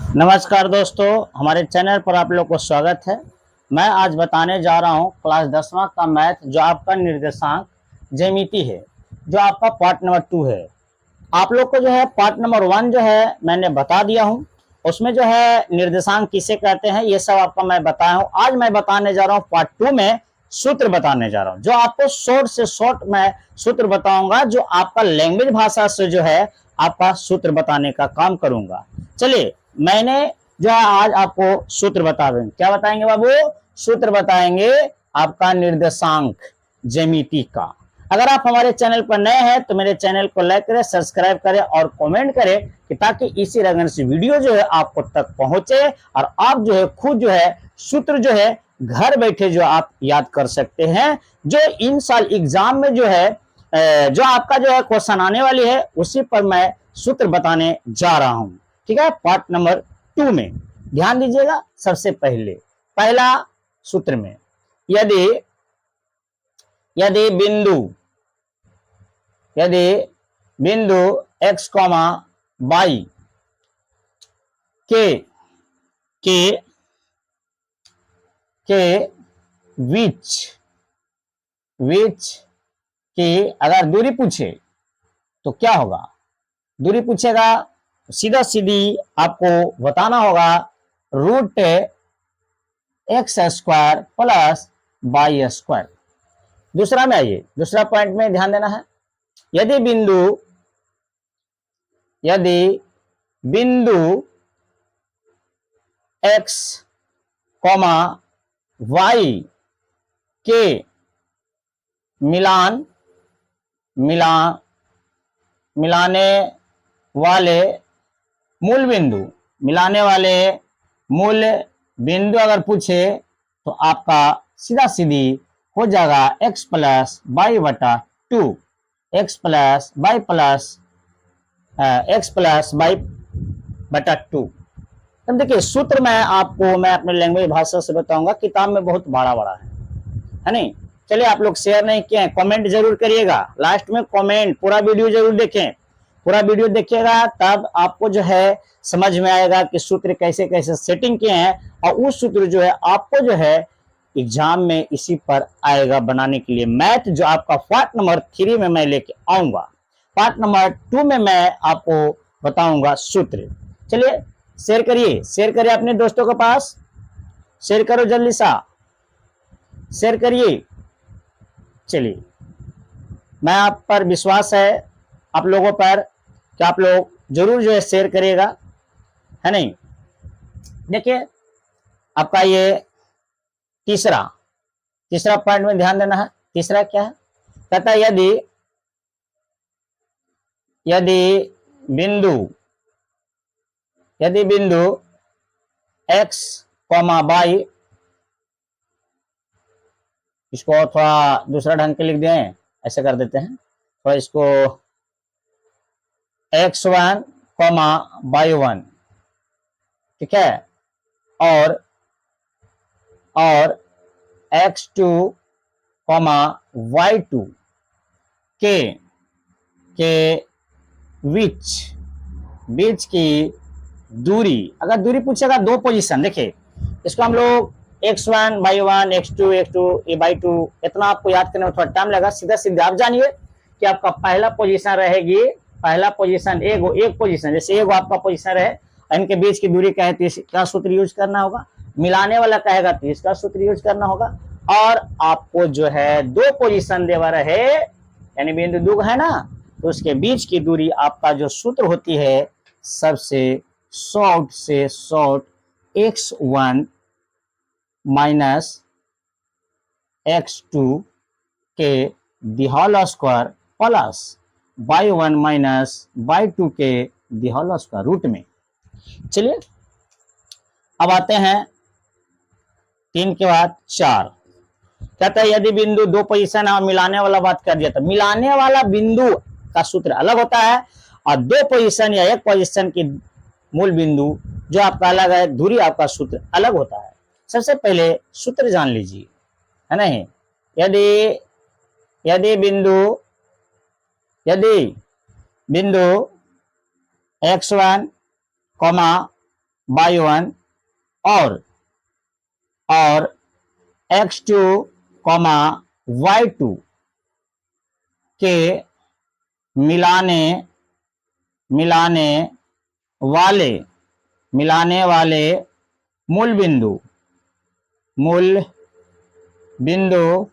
नमस्कार दोस्तों, हमारे चैनल पर आप लोग को स्वागत है। मैं आज बताने जा रहा हूं क्लास 10वां का मैथ, जो आपका निर्देशांक ज्यामिति है, जो आपका पार्ट नंबर 2 है। आप लोग को जो है पार्ट नंबर 1 जो है मैंने बता दिया हूं। उसमें जो है निर्देशांक किसे कहते हैं ये सब आपको मैं बताया हूं। आज मैं बताने जा रहा हूं पार्ट 2 में सूत्र बताने जा रहा हूं, जो आपको शॉर्ट से शॉर्ट मैं सूत्र बताऊंगा, जो आपका लैंग्वेज भाषा से जो है आपका सूत्र बताने का काम करूंगा। चलिए, मैंने जो है आज आपको सूत्र बता दें। क्या बताएंगे बाबू? सूत्र बताएंगे आपका निर्देशांक ज्यामिति का। अगर आप हमारे चैनल पर नए हैं तो मेरे चैनल को लाइक करें, सब्सक्राइब करें और कमेंट करें, कि ताकि इसी रंग से वीडियो जो है आपको तक पहुंचे और आप जो है खुद जो है सूत्र जो है घर बैठे जो आप याद कर सकते हैं। जो इन साल एग्जाम में जो है जो आपका जो है क्वेश्चन आने वाली है, उसी पर मैं सूत्र बताने जा रहा हूं। ठीक है, पार्ट नंबर 2 में ध्यान दीजिएगा। सबसे पहले पहला सूत्र में यदि यदि बिंदु यदि बिंदु x, y के के के बीच की अगर दूरी पूछे तो क्या होगा? दूरी पूछेगा, सीधा सीधी आपको बताना होगा √x² प्लस y²। दूसरा में आइए, दूसरा पॉइंट में ध्यान देना है। यदि बिंदु x, y के मिलाने वाले मूल बिंदु अगर पूछे तो आपका सीधा सीधी हो जाएगा x प्लस वाई बटा 2, x प्लस वाई बटा 2। अब देखिए, सूत्र मैं अपने लैंग्वेज भाषा से बताऊंगा, किताब में बहुत बड़ा बड़ा है नहीं। चलिए, आप लोग शेयर नहीं किए हैं, कमेंट जरूर करिएगा। लास्ट में कमेंट, पूरा वीडियो जरूर देखें। पूरा वीडियो देखिएगा तब आपको जो है समझ में आएगा कि सूत्र कैसे कैसे सेटिंग किए हैं, और उस सूत्र जो है आपको जो है एग्जाम में इसी पर आएगा बनाने के लिए। मैथ जो आपका पार्ट नंबर 3 में मैं लेके आऊंगा, पार्ट नंबर 2 में मैं आपको बताऊंगा सूत्र। चलिए, शेयर करिए अपने दोस्तों के पास, शेयर करो जल्दी सा, शेयर करिए। चलिए, मैं आप पर विश्वास है, आप लोगों पर, कि आप लोग जरूर जो है शेयर करिएगा, है नहीं। देखिए, आपका ये तीसरा पॉइंट में ध्यान देना है। तीसरा क्या है? कहता है यदि बिंदु x, y, इसको थोड़ा दूसरा ढंग के लिख दें, ऐसे कर देते हैं थोड़ा, इसको x1, y1, ठीक है, और x2, y2 के बीच की दूरी, अगर दूरी पूछेगा दो पोजीशन, देखिए इसको हम लोग x1, y1, x2 y2, इतना आपको याद करने में थोड़ा टाइम लगा। सीधा सीधा आप जानिए कि आपका पहला पोजीशन रहेगी, पहला पोजीशन एक पोजीशन, जैसे एक आपका पोजीशन रहे, इनके बीच की दूरी कहे तो इसका सूत्र यूज करना होगा। मिलाने वाला कहेगा तो इसका सूत्र यूज करना होगा। और आपको जो है दो पोजीशन देवा रहे, यानी बिंदु दो है ना, तो उसके बीच की दूरी आपका जो सूत्र होती है, सबसे शॉर्ट से शॉर्ट x1 माइनस x2 के the whole square plus y1 minus y2 के दी होल स्क्वायर रूट में। चलिए, अब आते हैं 3 के बाद 4। कहता है यदि बिंदु दो पोजीशन है और मिलाने वाला बात कर दिया, तो मिलाने वाला बिंदु का सूत्र अलग होता है, और दो पोजीशन या एक पोजीशन की मूल बिंदु जो आपका अलग है, दूरी आपका सूत्र अलग होता है। सबसे पहले सूत्र जान लीजिए, है नहीं। यदि बिंदु x1, y1 और x2 कॉमा y2 के मिलाने वाले मूल बिंदु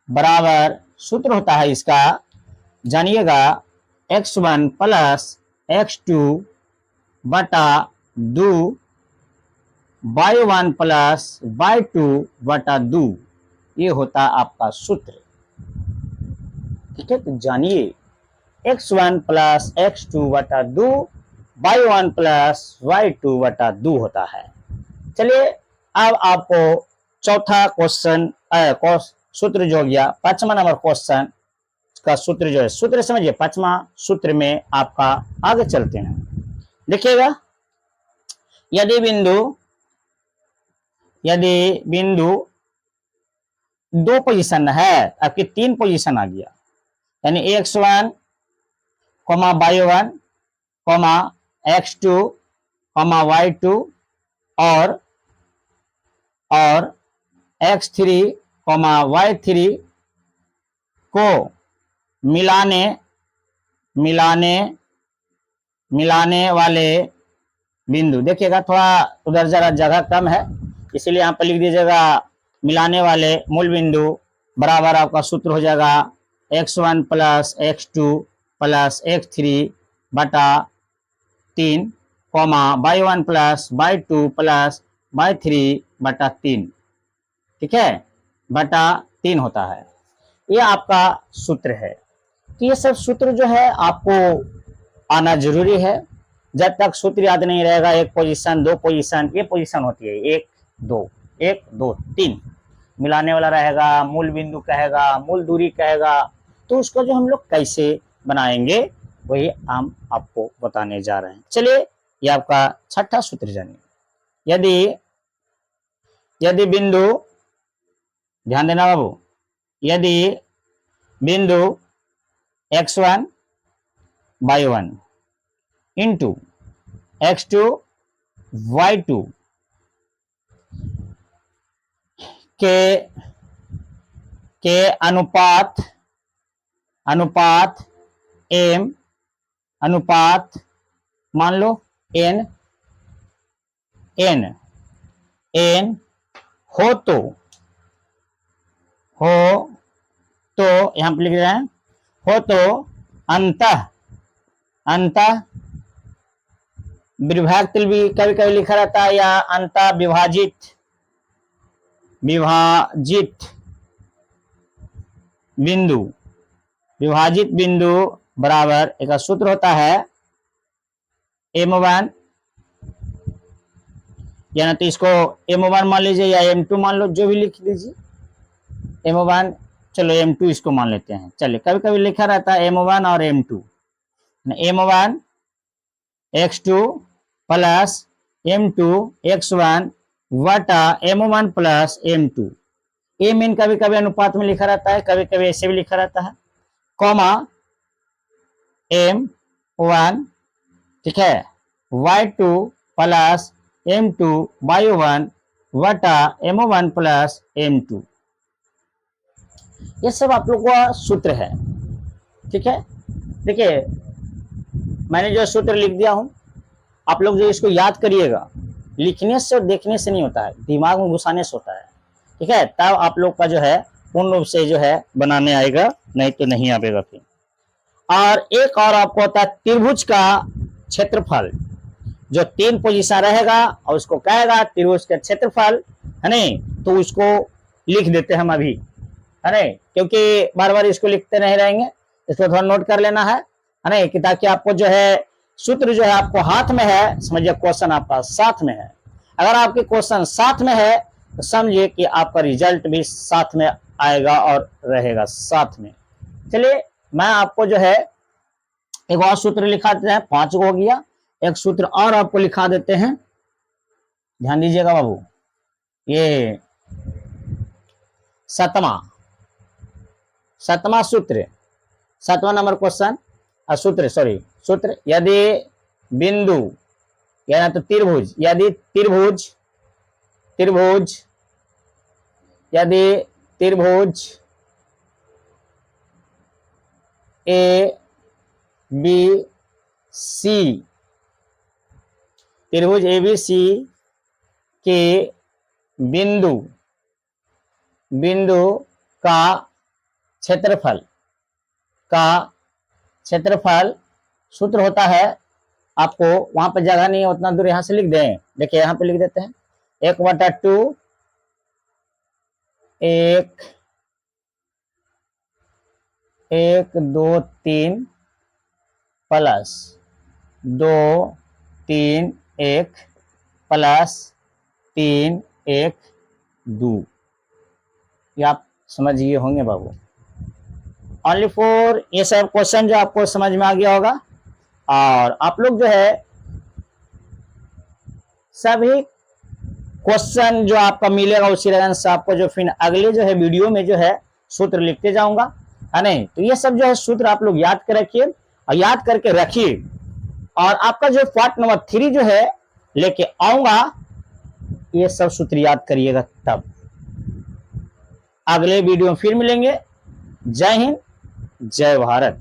बराबर सूत्र होता है इसका, जानिएगा x1 प्लस x2 बटा 2 y1 प्लस y2 बटा 2, ये होता आपका सूत्र। ठीक है, तो जानिए x1 प्लस x2 बटा 2 y1 प्लस y2 बटा 2 होता है। चलिए अब आपको चौथा क्वेश्चन सूत्र जो हो गया, 5वां नंबर क्वेश्चन का सूत्र जो है, सूत्र समझिए, 5वां सूत्र में आपका आगे चलते हैं। देखिएगा, यदि बिंदु 2 पोजीशन है, आपकी 3 पोजीशन आ गया, यानी x1 y1 x2 y2 और x3 y3 को मिलाने वाले बिंदु। देखिएगा, थोड़ा उधर जरा जगह कम है, इसलिए यहाँ पर लिख दीजिएगा मिलाने वाले मूल बिंदु बराबर आपका सूत्र हो जाएगा x1 plus x2 plus x3 बटा 3 y1 plus y2 plus y3 बटा 3, ठीक है, बटा 3 होता है। ये आपका सूत्र है। तो ये सब सूत्र जो है आपको आना जरूरी है। जब तक सूत्र याद नहीं रहेगा, 1 पोजीशन 2 पोजीशन, ये पोजीशन होती है 1 2 3, मिलाने वाला रहेगा, मूल बिंदु कहेगा, मूल दूरी कहेगा, तो उसको जो हम लोग कैसे बनाएंगे वही हम आपको बताने जा रहे हैं। चलिए, ये आपका छठा सूत्र जानिए। यदि बिंदु, ध्यान देना बाबू, यदि बिंदु x1 y1 into x2 y2 के अनुपात मान लो n हो तो यहां पर लिख रहे हैं, हो तो अंतः विभाजित भी कभी कभी लिखा रहता है, या अंतः विभाजित बिंदु बराबर एक सूत्र होता है m1, या ना तो इसको m1 मान लीजिए या m2 मान लो, जो भी लिख लीजिए। m1, चलो m2 इसको मान लेते हैं। चलिए, कभी कभी लिखा रहता है m1 और m2, m1 x2 plus m2 x1 वटा m1 प्लस m2। ये मीन कभी कभी अनुपात में लिखा रहता है, कभी कभी ऐसे भी लिखा रहता है, कॉमा m1, ठीक है, y2 प्लस m2 y1 वटा m1 प्लस m2। ये सब आप लोगों का सूत्र है, ठीक है। देखिए, मैंने जो सूत्र लिख दिया हूं, आप लोग जो इसको याद करिएगा, लिखने से और देखने से नहीं होता है, दिमाग में घुसाने से होता है, ठीक है, तब आप लोग का जो है पूर्ण रूप से जो है बनाने आएगा, नहीं तो नहीं आएगा फिर। और एक और आपको होता है त्रिभुज का क्षेत्रफल, जो 3 पोजीशन रहेगा और उसको कहेगा त्रिभुज का क्षेत्रफल, है नहीं, तो उसको लिख देते हैं हम अभी, है नहीं, क्योंकि बार बार इसको लिखते नहीं रहेंगे, इसको थोड़ा नोट कर लेना है नहीं, कि ताकि आपको जो है सूत्र जो है आपको हाथ में है, समझिए क्वेश्चन आपका साथ में है। अगर आपके क्वेश्चन साथ में है तो समझिए कि आपका रिजल्ट भी साथ में आएगा और रहेगा साथ में। चलिए, मैं आपको जो है एक और सूत्र लिखा देते हैं, 5 हो गया, एक सूत्र और आपको लिखा देते हैं, ध्यान दीजिएगा बाबू, ये 7वां सूत्र, 7वां नंबर क्वेश्चन, सूत्र, यदि बिंदु या ना तो त्रिभुज, यदि त्रिभुज त्रिभुज यदि त्रिभुज ए बी सी, त्रिभुज ए बी सी के बिंदु बिंदु का क्षेत्रफल सूत्र होता है, आपको वहां पर जगह नहीं है उतना दूर यहां से लिख दें। देखिए यहां पे लिख देते हैं 1/2 1 2 3 प्लस 2 3 1 प्लस 3 1 2। ये आप समझ गए होंगे बाबू। ओनली फॉर ये सब क्वेश्चन जो आपको समझ में आ गया होगा, और आप लोग जो है सभी क्वेश्चन जो आपका मिलेगा उसी रेफरेंस से आपको जो फिर अगले जो है वीडियो में जो है सूत्र लिखते जाऊंगा, है नहीं। तो ये सब जो है सूत्र आप लोग याद कर रखिए और याद करके रखिए, और आपका जो पार्ट नंबर 3 जो है लेके आऊंगा, ये सब सूत्र याद करिएगा। तब अगले वीडियो में फिर मिलेंगे। जय हिंद, जय भारत।